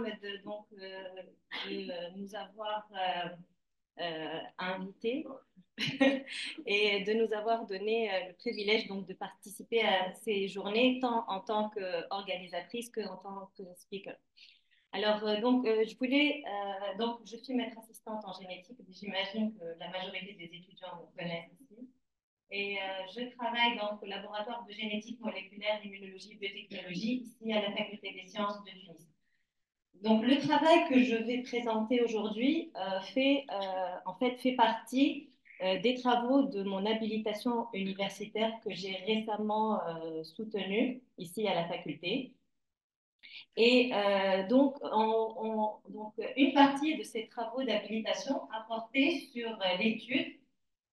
de nous avoir invités et de nous avoir donné le privilège donc, de participer à ces journées, tant en tant qu'organisatrice qu'en tant que speaker. Alors, je suis maître assistante en génétique. J'imagine que la majorité des étudiants me connaissent ici. Et je travaille dans le laboratoire de génétique moléculaire, immunologie, biotechnologie, ici à la Faculté des sciences de Tunis. Donc, le travail que je vais présenter aujourd'hui fait partie des travaux de mon habilitation universitaire que j'ai récemment soutenue ici à la faculté. Et une partie de ces travaux d'habilitation a porté sur l'étude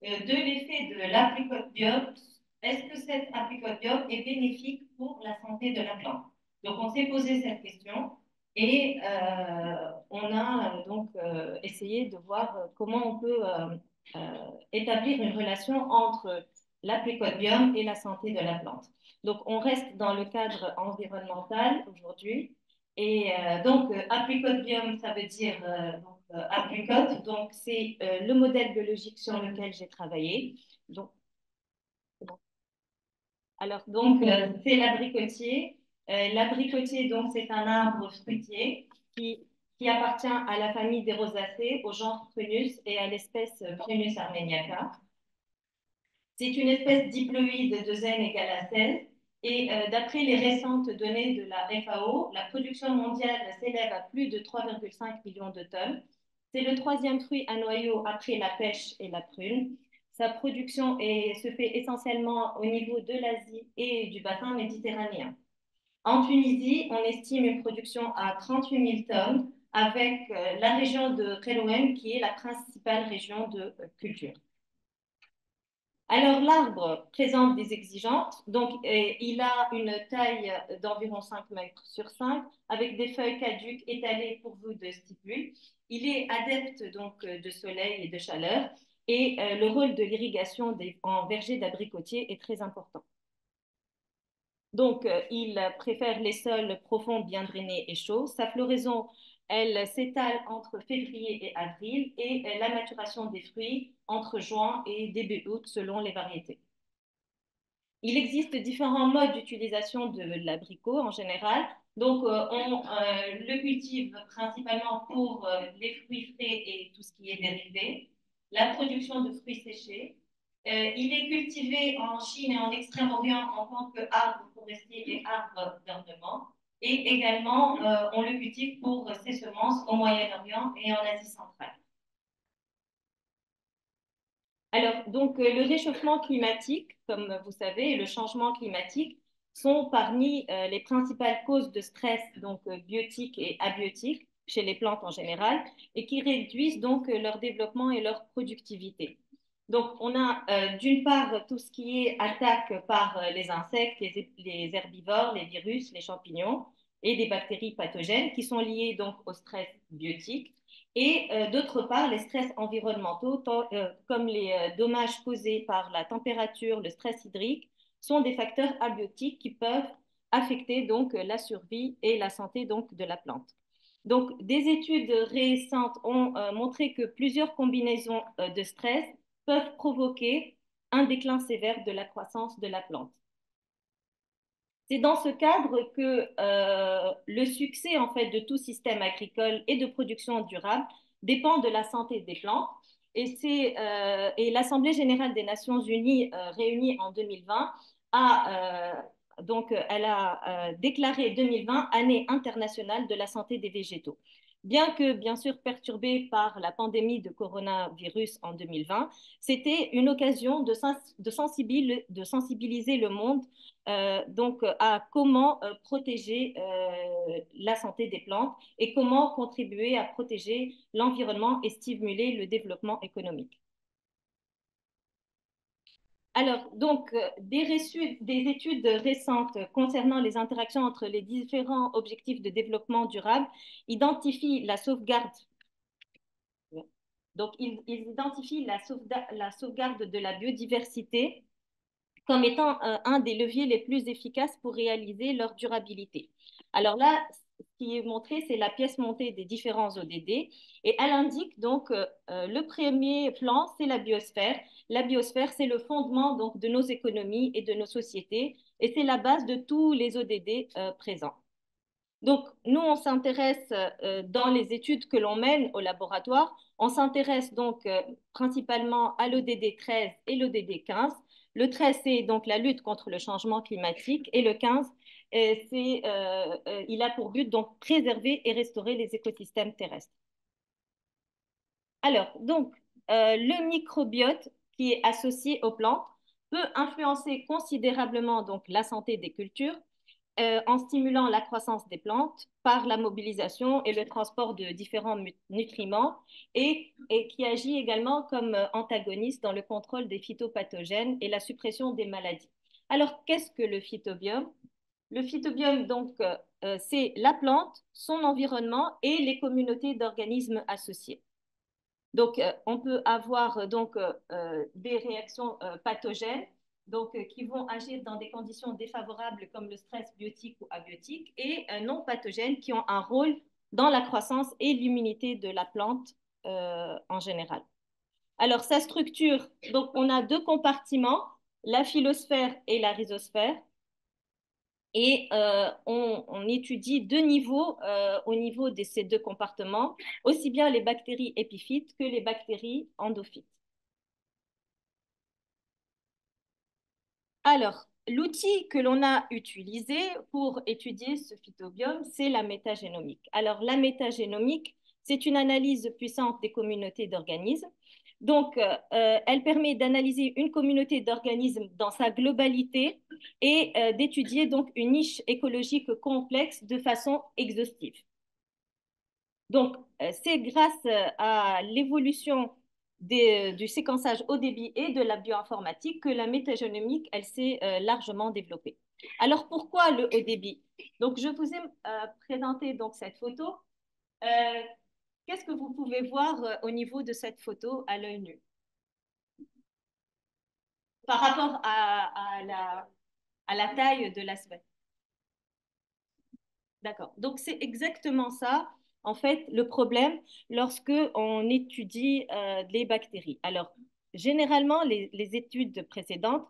de l'effet de l'apricote. Est-ce que cet apricote est bénéfique pour la santé de la plante? Donc, on s'est posé cette question et on a essayé de voir comment on peut établir une relation entre l'apricote et la santé de la plante. Donc, on reste dans le cadre environnemental aujourd'hui. Et apricote ça veut dire apricote. Donc, c'est le modèle biologique sur lequel j'ai travaillé. Donc, c'est l'abricotier. L'abricotier, donc, c'est un arbre fruitier qui appartient à la famille des rosacées, au genre Prunus et à l'espèce Prunus armeniaca. C'est une espèce diploïde de zen égale à 16. Et d'après les récentes données de la FAO, la production mondiale s'élève à plus de 3,5 millions de tonnes. C'est le troisième fruit à noyau après la pêche et la prune. Sa production se fait essentiellement au niveau de l'Asie et du bassin méditerranéen. En Tunisie, on estime une production à 38 000 tonnes avec la région de Kerouen qui est la principale région de culture. Alors, l'arbre présente des exigences. Donc, il a une taille d'environ 5 mètres sur 5 avec des feuilles caduques étalées pourvues de stipules. Il est adepte donc de soleil et de chaleur et le rôle de l'irrigation en verger d'abricotier est très important. Donc, il préfère les sols profonds, bien drainés et chauds. Sa floraison, elle s'étale entre février et avril et la maturation des fruits entre juin et début août selon les variétés. Il existe différents modes d'utilisation de l'abricot en général. Donc, on le cultive principalement pour les fruits frais et tout ce qui est dérivé, la production de fruits séchés. Il est cultivé en Chine et en Extrême-Orient en tant qu'arbre forestier et arbre d'ornement. Et également, on le cultive pour ses semences au Moyen-Orient et en Asie centrale. Alors, donc, le réchauffement climatique, comme vous savez, et le changement climatique sont parmi les principales causes de stress, donc biotique et abiotique, chez les plantes en général, et qui réduisent donc leur développement et leur productivité. Donc, on a d'une part tout ce qui est attaque par les insectes, les herbivores, les virus, les champignons et des bactéries pathogènes qui sont liées donc au stress biotique. Et d'autre part, les stress environnementaux, comme les dommages causés par la température, le stress hydrique, sont des facteurs abiotiques qui peuvent affecter donc la survie et la santé donc de la plante. Donc, des études récentes ont montré que plusieurs combinaisons de stress peuvent provoquer un déclin sévère de la croissance de la plante. C'est dans ce cadre que le succès en fait de tout système agricole et de production durable dépend de la santé des plantes. Et l'Assemblée générale des Nations Unies réunie en 2020 elle a déclaré 2020 année internationale de la santé des végétaux. Bien que, bien sûr, perturbée par la pandémie de coronavirus en 2020, c'était une occasion de sensibiliser le monde à comment protéger la santé des plantes et comment contribuer à protéger l'environnement et stimuler le développement économique. Alors, donc, des études récentes concernant les interactions entre les différents objectifs de développement durable identifient la sauvegarde. Donc, ils identifient la sauvegarde de la biodiversité comme étant un des leviers les plus efficaces pour réaliser leur durabilité. Alors là, ce qui est montré, c'est la pièce montée des différents ODD. Et elle indique donc le premier plan, c'est la biosphère. La biosphère, c'est le fondement donc, de nos économies et de nos sociétés. Et c'est la base de tous les ODD présents. Donc, nous, on s'intéresse dans les études que l'on mène au laboratoire, on s'intéresse donc principalement à l'ODD 13 et l'ODD 15. Le 13, c'est donc la lutte contre le changement climatique et le 15, il a pour but donc préserver et restaurer les écosystèmes terrestres. Alors, donc, le microbiote qui est associé aux plantes peut influencer considérablement donc la santé des cultures en stimulant la croissance des plantes par la mobilisation et le transport de différents nutriments et qui agit également comme antagoniste dans le contrôle des phytopathogènes et la suppression des maladies. Alors, qu'est-ce que le phytobiome? Le phytobiome, donc, c'est la plante, son environnement et les communautés d'organismes associés. Donc, on peut avoir des réactions pathogènes donc, qui vont agir dans des conditions défavorables comme le stress biotique ou abiotique et non pathogènes qui ont un rôle dans la croissance et l'immunité de la plante en général. Alors, sa structure, donc on a deux compartiments, la phylosphère et la rhizosphère. Et on étudie deux niveaux au niveau de ces deux compartiments, aussi bien les bactéries épiphytes que les bactéries endophytes. Alors, l'outil que l'on a utilisé pour étudier ce phytobiome, c'est la métagénomique. Alors, la métagénomique, c'est une analyse puissante des communautés d'organismes. Donc, elle permet d'analyser une communauté d'organismes dans sa globalité et d'étudier donc une niche écologique complexe de façon exhaustive. Donc, c'est grâce à l'évolution du séquençage haut débit et de la bioinformatique que la métagénomique, elle s'est largement développée. Alors, pourquoi le haut débit? Donc, je vous ai présenté donc, cette photo. Euh, Qu'est-ce que vous pouvez voir au niveau de cette photo à l'œil nu par rapport à la taille de l'aspect? D'accord. Donc, c'est exactement ça, en fait, le problème lorsque on étudie les bactéries. Alors, généralement, les études précédentes,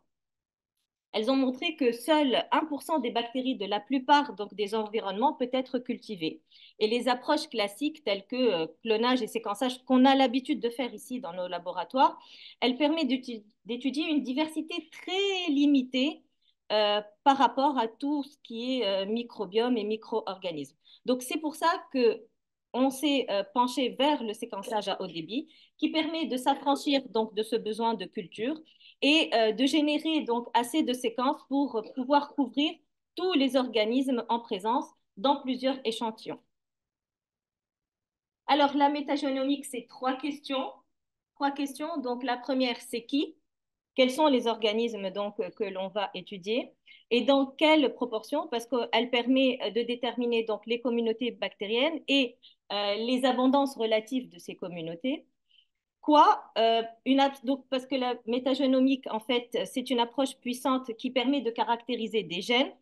elles ont montré que seul 1% des bactéries de la plupart donc, des environnements peut être cultivé. Et les approches classiques telles que clonage et séquençage qu'on a l'habitude de faire ici dans nos laboratoires, elles permettent d'étudier une diversité très limitée par rapport à tout ce qui est microbiome et micro-organismes. Donc, c'est pour ça que on s'est penché vers le séquençage à haut débit qui permet de s'affranchir donc de ce besoin de culture et de générer donc assez de séquences pour pouvoir couvrir tous les organismes en présence dans plusieurs échantillons. Alors, la métagénomique, c'est trois questions. Trois questions. Donc, la première, c'est qui? Quels sont les organismes donc, que l'on va étudier et dans quelle proportion? Parce qu'elle permet de déterminer donc, les communautés bactériennes et les abondances relatives de ces communautés. Donc, parce que la métagénomique, en fait, c'est une approche puissante qui permet de caractériser des gènes.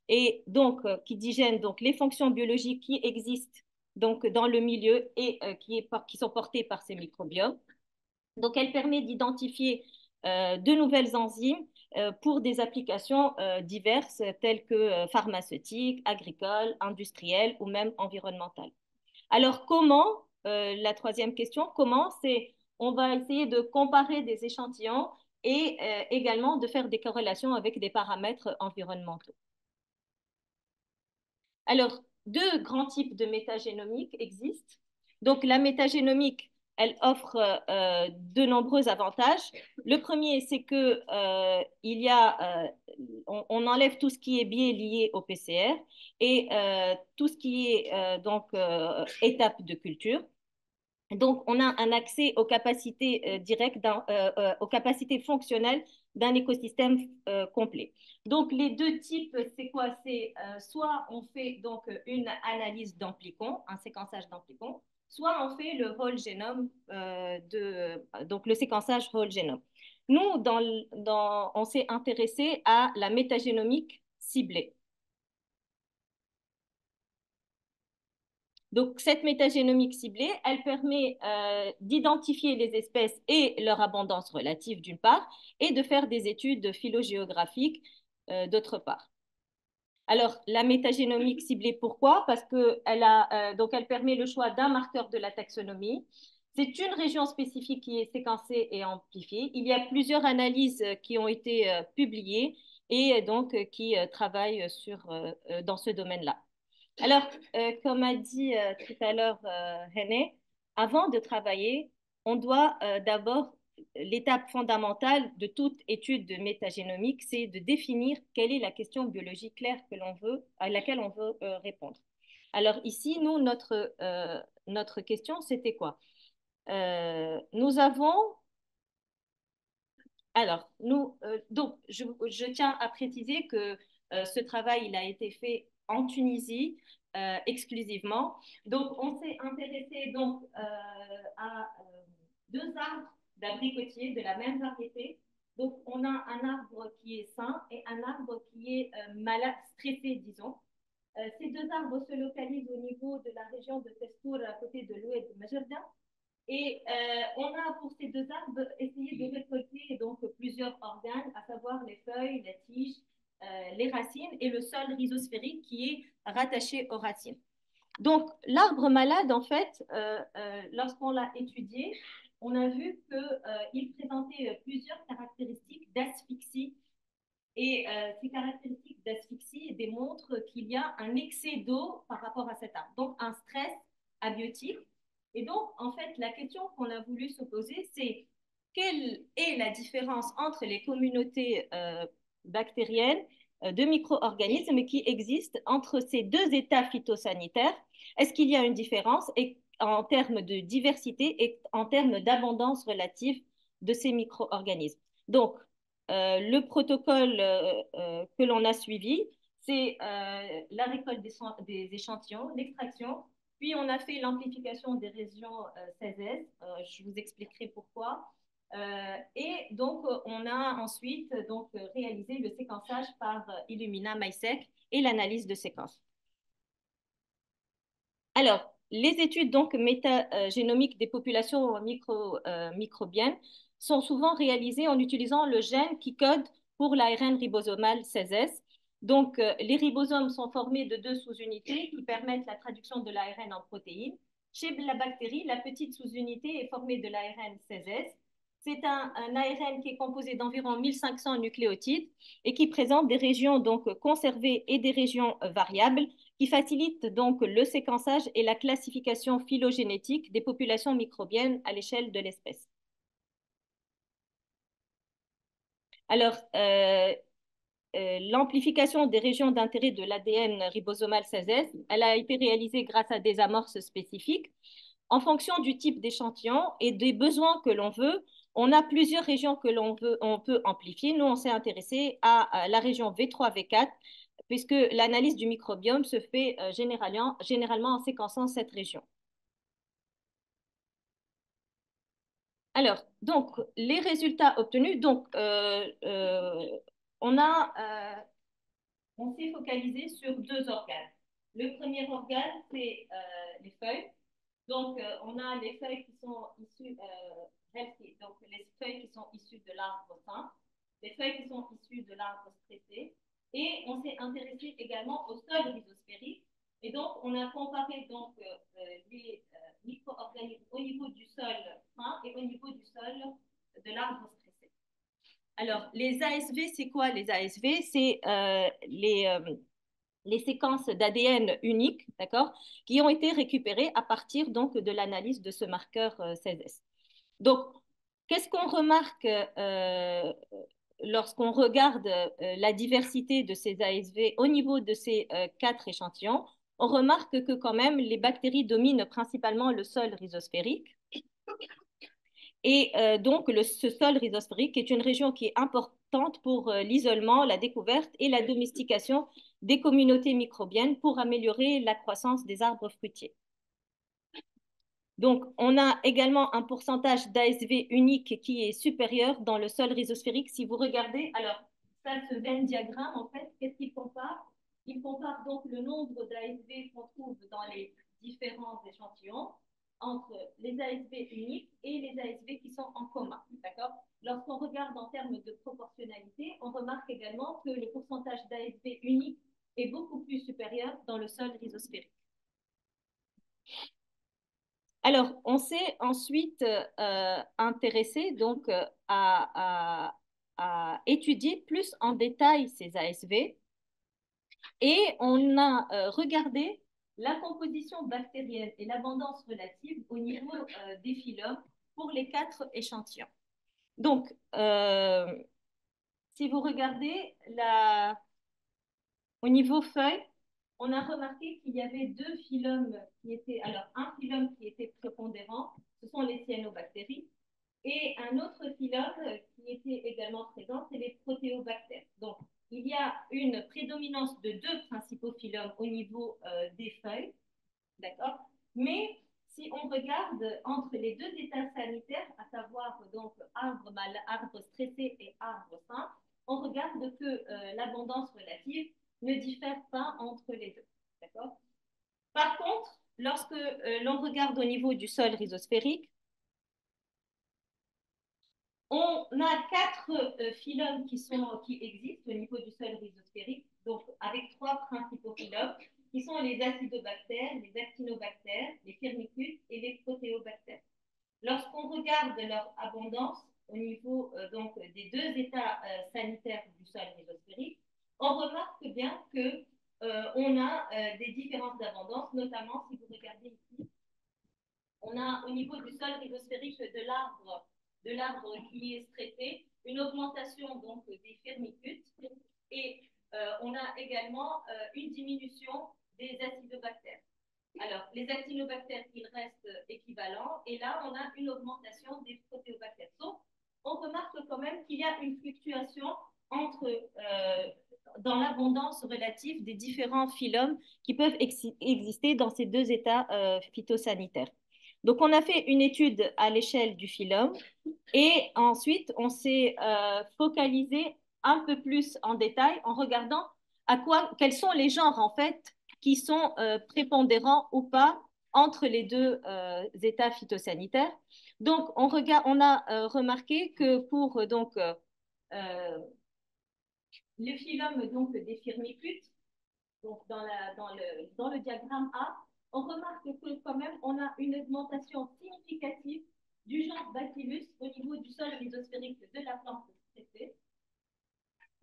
Et donc, qui dit gènes, donc les fonctions biologiques qui existent donc, dans le milieu et qui sont portées par ces microbiomes. Donc, elle permet d'identifier de nouvelles enzymes pour des applications diverses telles que pharmaceutiques, agricoles, industrielles ou même environnementales. Alors, comment, la troisième question, comment c'est, on va essayer de comparer des échantillons et également de faire des corrélations avec des paramètres environnementaux. Alors, deux grands types de métagénomique existent. Donc, la métagénomique, elle offre de nombreux avantages. Le premier, c'est que on enlève tout ce qui est biais lié au PCR et tout ce qui est étape de culture. Donc, on a un accès aux capacités directes, aux capacités fonctionnelles d'un écosystème complet. Donc, les deux types, c'est quoi? C'est soit on fait donc une analyse d'amplicon, un séquençage d'amplicon, soit on fait le whole génome, donc le séquençage whole génome. Nous, on s'est intéressé à la métagénomique ciblée. Donc, cette métagénomique ciblée, elle permet d'identifier les espèces et leur abondance relative d'une part, et de faire des études phylogéographiques d'autre part. Alors, la métagénomique ciblée, pourquoi? Parce qu'elle permet le choix d'un marqueur de la taxonomie. C'est une région spécifique qui est séquencée et amplifiée. Il y a plusieurs analyses qui ont été publiées et donc qui travaillent dans ce domaine-là. Alors, comme a dit tout à l'heure René, avant de travailler, on doit d'abord, l'étape fondamentale de toute étude de métagénomique, c'est de définir quelle est la question biologique claire à laquelle on veut répondre. Alors ici, nous, notre question, c'était quoi? Nous avons alors, je tiens à préciser que ce travail, il a été fait en Tunisie exclusivement. Donc, on s'est intéressé à deux arbres d'abricotiers de la même variété. Donc, on a un arbre qui est sain et un arbre qui est malade, stressé, disons. Ces deux arbres se localisent au niveau de la région de Testour, à côté de l'oued de Majerda. Et on a pour ces deux arbres essayé de récolter donc plusieurs organes, à savoir les feuilles, la tige, les racines et le sol rhizosphérique qui est rattaché aux racines. Donc l'arbre malade, en fait, lorsqu'on l'a étudié, on a vu qu'il présentait plusieurs caractéristiques d'asphyxie. Et ces caractéristiques d'asphyxie démontrent qu'il y a un excès d'eau par rapport à cet arbre, donc un stress abiotique. Et donc, en fait, la question qu'on a voulu se poser, c'est quelle est la différence entre les communautés bactériennes de micro-organismes qui existent entre ces deux états phytosanitaires? Est-ce qu'il y a une différence en termes de diversité et en termes d'abondance relative de ces micro-organismes? Donc, le protocole que l'on a suivi, c'est la récolte des échantillons, l'extraction, puis on a fait l'amplification des régions 16S, je vous expliquerai pourquoi. Et donc, on a ensuite réalisé le séquençage par Illumina MySeq et l'analyse de séquences. Alors, les études donc métagénomiques des populations microbiennes sont souvent réalisées en utilisant le gène qui code pour l'ARN ribosomal 16S. Donc, les ribosomes sont formés de deux sous-unités qui permettent la traduction de l'ARN en protéines. Chez la bactérie, la petite sous-unité est formée de l'ARN 16S. C'est un ARN qui est composé d'environ 1500 nucléotides et qui présente des régions donc conservées et des régions variables qui facilite donc le séquençage et la classification phylogénétique des populations microbiennes à l'échelle de l'espèce. Alors, l'amplification des régions d'intérêt de l'ADN ribosomal 16S, elle a été réalisée grâce à des amorces spécifiques. En fonction du type d'échantillon et des besoins que l'on veut, on a plusieurs régions on peut amplifier. Nous, on s'est intéressé à la région V3-V4, puisque l'analyse du microbiome se fait généralement en séquençant cette région. Alors, donc, les résultats obtenus, on s'est focalisé sur deux organes. Le premier organe, c'est les feuilles. Donc, on a les feuilles qui sont issues, donc les feuilles qui sont issues de l'arbre sain, les feuilles qui sont issues de l'arbre stressé, et on s'est intéressé également au sol rhizosphérique. Et donc, on a comparé les micro-organismes au niveau du sol sain et au niveau du sol de l'arbre stressé. Alors, les ASV, c'est quoi les ASV? C'est les séquences d'ADN uniques, d'accord, qui ont été récupérées à partir donc de l'analyse de ce marqueur 16S. Donc, qu'est-ce qu'on remarque lorsqu'on regarde la diversité de ces ASV au niveau de ces quatre échantillons? On remarque que quand même les bactéries dominent principalement le sol rhizosphérique. Et donc, ce sol rhizosphérique est une région qui est importante pour l'isolement, la découverte et la domestication des communautés microbiennes pour améliorer la croissance des arbres fruitiers. Donc, on a également un pourcentage d'ASV unique qui est supérieur dans le sol rhizosphérique. Si vous regardez, alors, ça, ce Venn diagramme, en fait, qu'est-ce qu'il compare? Il compare donc le nombre d'ASV qu'on trouve dans les différents échantillons entre les ASV uniques et les ASV qui sont en commun. D'accord? Lorsqu'on regarde en termes de proportionnalité, on remarque également que le pourcentage d'ASV uniques est beaucoup plus supérieur dans le sol rhizosphérique. Alors, on s'est ensuite intéressé donc à étudier plus en détail ces ASV et on a regardé la composition bactérienne et l'abondance relative au niveau des phylums pour les 4 échantillons. Donc, si vous regardez au niveau feuille, on a remarqué qu'il y avait 2 phylums qui étaient, alors un phylum qui était prépondérant, ce sont les cyanobactéries, et un autre phylum qui était également présent, c'est les protéobactères. Donc, il y a une prédominance de 2 principaux phylums au niveau des feuilles, d'accord? Mais si on regarde entre les 2 états sanitaires, à savoir donc arbre stressé et arbre sain, on regarde que l'abondance relative ne diffère pas entre les deux. D'accord? Par contre, lorsque l'on regarde au niveau du sol rhizosphérique, on a 4 phylums qui existent au niveau du sol rhizosphérique, donc avec 3 principaux phylums, qui sont les acidobactères, les actinobactères, les firmicutes et les protéobactères. Lorsqu'on regarde leur abondance au niveau donc des 2 états sanitaires du sol rhizosphérique, on remarque bien que on a des différences d'abondance, notamment si vous regardez ici, on a au niveau du sol rhizosphérique de l'arbre qui est stressé, une augmentation donc des firmicutes et on a également une diminution des acidobactères. Alors, les actinobactères, ils restent équivalents et là, on a une augmentation des protéobactères. Donc, on remarque quand même qu'il y a une fluctuation dans l'abondance relative des différents phylums qui peuvent exister dans ces 2 états phytosanitaires. Donc, on a fait une étude à l'échelle du phylum et ensuite, on s'est focalisé un peu plus en détail en regardant quels sont les genres, en fait, qui sont prépondérants ou pas entre les 2 états phytosanitaires. Donc, on a remarqué que pour donc, le phylum donc, des firmicutes, donc dans le diagramme A, on remarque que quand même, on a une augmentation significative du genre Bacillus au niveau du sol rhizosphérique de la plante stressée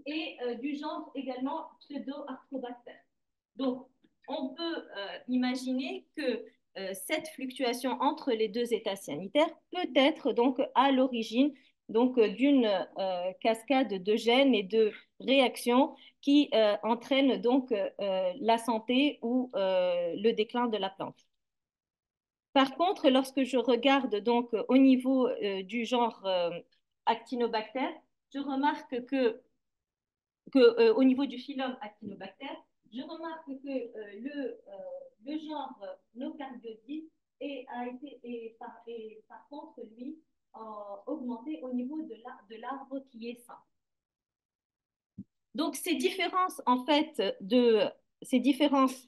et du genre également Pseudo-Arthrobacter. Donc, on peut imaginer que cette fluctuation entre les 2 états sanitaires peut être donc à l'origine donc d'une cascade de gènes et de réactions qui entraînent donc la santé ou le déclin de la plante. Par contre, lorsque je regarde donc au niveau du genre Actinobacter, je remarque que au niveau du phylum Actinobacter, je remarque que le genre Nocardiodis a été, par contre, lui, augmenté au niveau de l'arbre qui est sain. Donc, ces différences, en fait, ces différences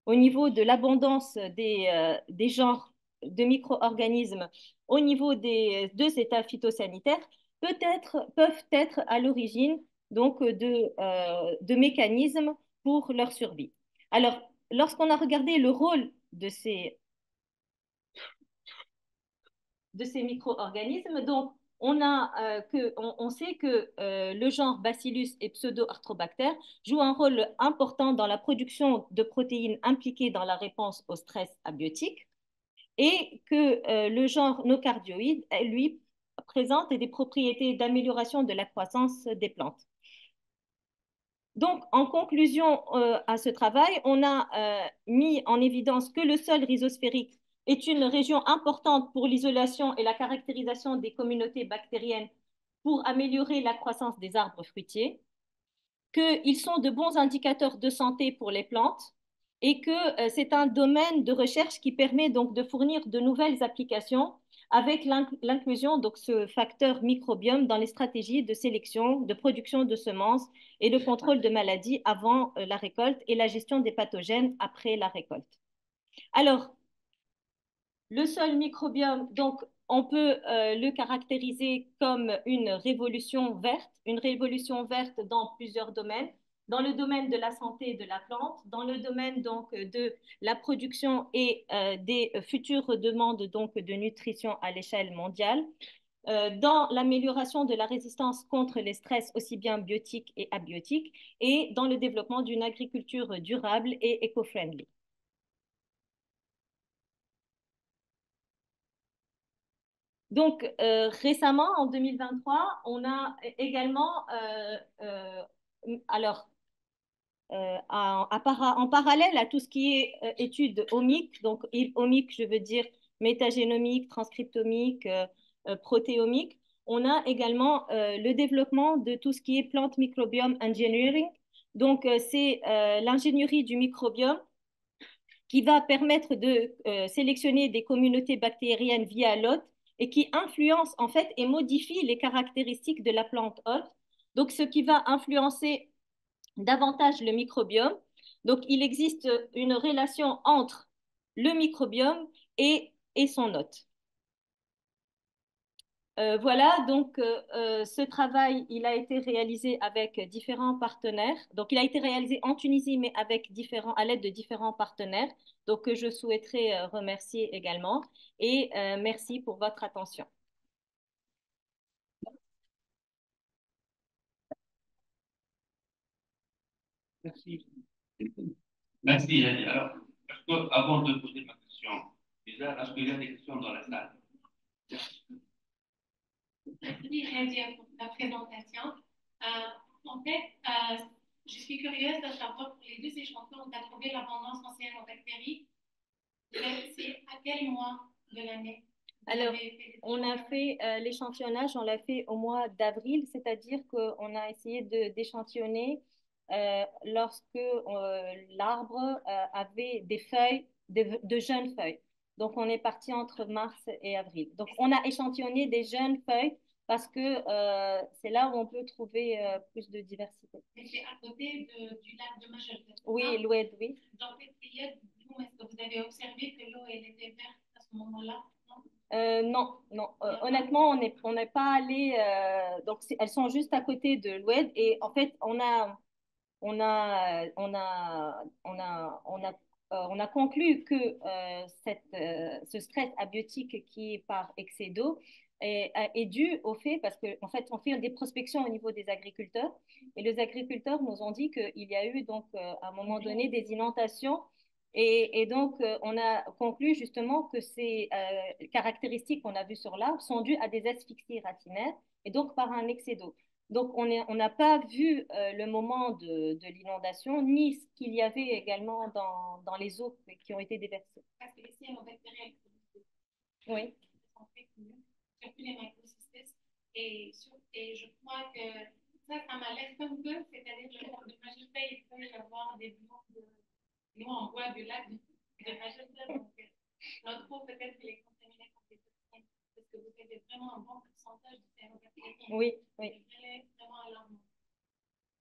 au niveau de l'abondance des genres de micro-organismes au niveau des 2 états phytosanitaires peuvent être à l'origine donc de mécanismes pour leur survie. Alors, lorsqu'on a regardé le rôle de ces micro-organismes, donc on sait que le genre Bacillus et Pseudo-Arthrobacter jouent un rôle important dans la production de protéines impliquées dans la réponse au stress abiotique et que le genre Nocardioïde, lui, présente des propriétés d'amélioration de la croissance des plantes. Donc, en conclusion à ce travail, on a mis en évidence que le sol rhizosphérique est une région importante pour l'isolation et la caractérisation des communautés bactériennes pour améliorer la croissance des arbres fruitiers, qu'ils sont de bons indicateurs de santé pour les plantes et que c'est un domaine de recherche qui permet donc de fournir de nouvelles applications avec l'inclusion de ce facteur microbiome dans les stratégies de sélection, de production de semences et de contrôle de maladies avant la récolte et la gestion des pathogènes après la récolte. Alors, le sol microbiome, donc, on peut le caractériser comme une révolution verte dans plusieurs domaines. Dans le domaine de la santé de la plante, dans le domaine donc de la production et des futures demandes donc de nutrition à l'échelle mondiale, dans l'amélioration de la résistance contre les stress aussi bien biotiques et abiotiques, et dans le développement d'une agriculture durable et éco-friendly. Donc, récemment, en 2023, on a également, alors, en parallèle à tout ce qui est études omiques, donc omiques, je veux dire métagénomique, transcriptomique, protéomique, on a également le développement de tout ce qui est plant microbiome engineering. Donc, c'est l'ingénierie du microbiome qui va permettre de sélectionner des communautés bactériennes via l'hôte et qui influence en fait et modifie les caractéristiques de la plante hôte. Donc, ce qui va influencer davantage le microbiome. Donc, il existe une relation entre le microbiome et son hôte. Voilà, donc ce travail, il a été réalisé avec différents partenaires. Donc, il a été réalisé en Tunisie, mais à l'aide de différents partenaires. Donc, que je souhaiterais remercier également. Et merci pour votre attention. Merci. Merci, Jenny. Alors, avant de poser ma question, déjà, est-ce qu'il y a des questions dans la salle? Merci, Nadia, pour ta présentation. En fait, je suis curieuse de savoir pour les deux échantillons, on a trouvé l'abondance en cyanobactéries. C'est à quel mois de l'année? Alors, on a fait l'échantillonnage, on l'a fait au mois d'avril, c'est-à-dire qu'on a essayé d'échantillonner lorsque l'arbre avait des feuilles, de jeunes feuilles. Donc, on est parti entre mars et avril. Donc, on a échantillonné des jeunes feuilles parce que c'est là où on peut trouver plus de diversité. Et c'est à côté du lac de Majorque. Oui, l'Oued, oui. Dans quelle période, est-ce que vous avez observé que l'eau était verte à ce moment-là? Non, non. Honnêtement, on n'est pas allé. Donc, elles sont juste à côté de l'Oued et en fait, on a conclu que ce stress abiotique qui est par excès d'eau est dû au fait, parce qu'en fait, on fait des prospections au niveau des agriculteurs et les agriculteurs nous ont dit qu'il y a eu donc à un moment donné des inondations et donc on a conclu justement que ces caractéristiques qu'on a vues sur l'arbre sont dues à des asphyxies racinaires et donc par un excès d'eau. Donc, on n'a pas vu le moment de l'inondation, ni ce qu'il y avait également dans les eaux qui ont été déversées. Parce que les cyanobactéries, oui, sont très connues, surtout les microcystes. Et je crois que ça m'alerte un peu, c'est-à-dire que de Majorque, il peut y avoir des nous en bois de lac de Majorque. Donc, notre eau peut-être qu'elle est contaminée par des toxines. Parce que vous avez vraiment un bon pourcentage de cyanobactéries. Oui, oui. C'est vraiment alarmant.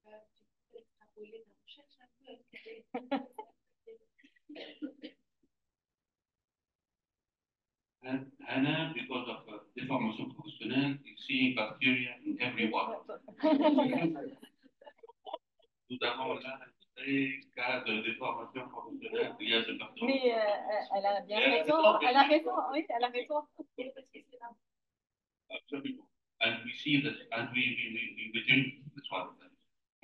Tu peux extrapoler ta recherche un peu. Anna, because of deformation professionnelle, is seeing bacteria in every water. Nous avons là un très cas de déformation professionnelle liée à ce bactérie. Mais elle a bien raison. Elle a raison, oui, elle a raison. Absolument. And we see that, and we drink this water.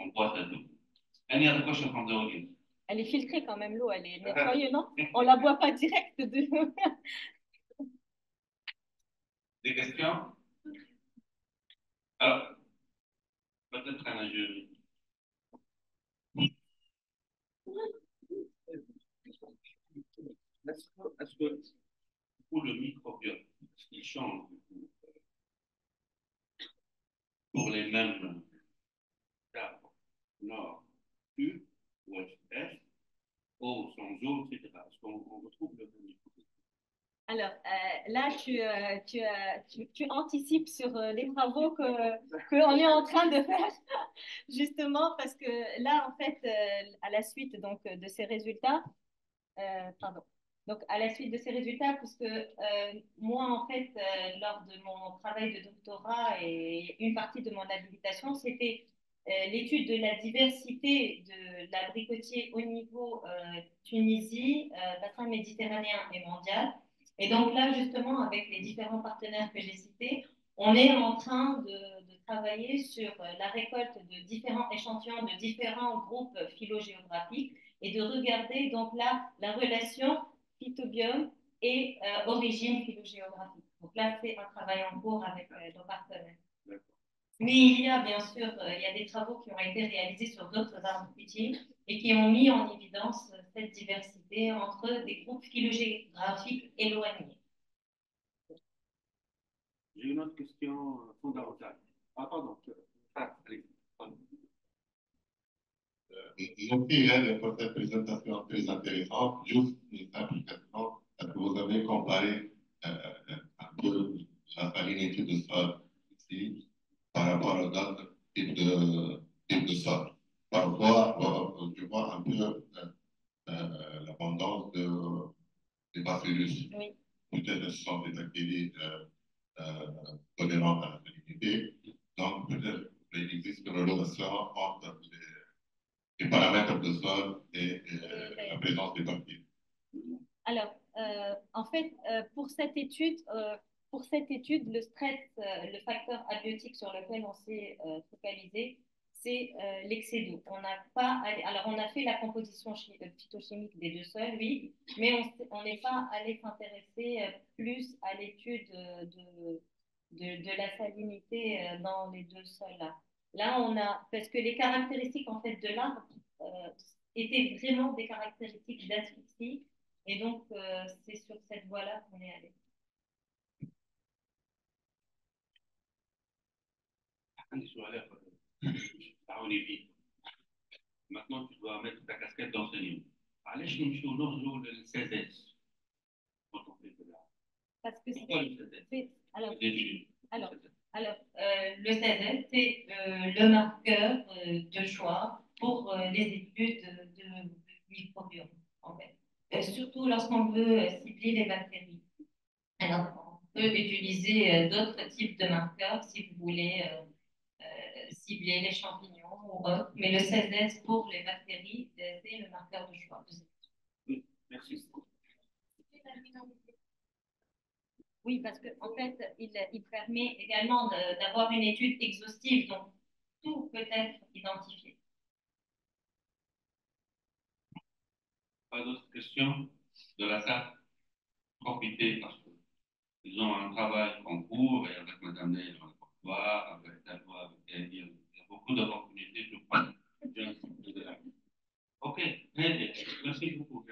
On boit cette eau. Any other question from the audience? Elle est filtrée quand même, l'eau, elle est nettoyée, non? On la boit pas direct de. Des questions? Alors, peut-être un jeu. Est-ce que pour le microbiome, est-ce qu'il change pour les mêmes arbres, nord, sud, ouest, est, eau, sans eau, etc. Est-ce qu'on retrouve le même microbiome? Alors, là, tu anticipes sur les travaux qu'on est en train de faire, justement, parce que là, en fait, à la suite donc, de ces résultats, pardon. Donc, à la suite de ces résultats, puisque moi, en fait, lors de mon travail de doctorat et une partie de mon habilitation, c'était l'étude de la diversité de l'abricotier au niveau Tunisie, bassin méditerranéen et mondial. Et donc là, justement, avec les différents partenaires que j'ai cités, on est en train de travailler sur la récolte de différents échantillons de différents groupes phylogéographiques et de regarder donc là la relation phytobiome et origine phylogéographique. Donc là, c'est un travail en cours avec nos partenaires. Mais il y a bien sûr, il y a des travaux qui ont été réalisés sur d'autres arbres fruitiers et qui ont mis en évidence cette diversité entre des groupes phylogéographiques éloignés. J'ai une autre question fondamentale. Ah, pardon. Allez. Merci pour cette présentation très intéressante. Juste une simple question. Est-ce que vous avez comparé un peu la salinité du sol ici par rapport aux autres types de sol? Parfois, je vois un peu l'abondance des bacillus. Oui. Peut-être ce sont des bactéries tolérantes à la salinité. Donc, peut-être qu'il existe une relation entre les paramètres de sol et la présence des bactéries. Alors, en fait, pour cette étude, le stress, le facteur abiotique sur lequel on s'est focalisé, c'est l'excès d'eau. On n'a pas, alors on a fait la composition phytochimique des deux sols, oui, mais on n'est pas allé s'intéresser plus à l'étude de la salinité dans les deux sols là. Là, on a, parce que les caractéristiques en fait de l'arbre étaient vraiment des caractéristiques d'asphyxie. Et donc, c'est sur cette voie-là qu'on est allé. Maintenant, tu dois mettre ta casquette d'enseignant. علاش نمشيو نرجعوا للسادس quand on fait de l'art? Parce que pourquoi le SADS? Alors, le SADS, c'est le marqueur de choix pour les études de microbiome, en fait. Surtout lorsqu'on veut cibler les bactéries. Alors, on peut utiliser d'autres types de marqueurs si vous voulez cibler les champignons ou autres, mais le CESES pour les bactéries, c'est le marqueur de choix. Oui, merci. Oui, parce qu'en fait, il permet également d'avoir une étude exhaustive, donc tout peut être identifié. Pas d'autres questions de la salle? Profitez parce qu'ils ont un travail en cours et avec Mme Neil, avec Talwa, avec Daniel, il y a beaucoup d'opportunités, je crois. Ok, merci beaucoup.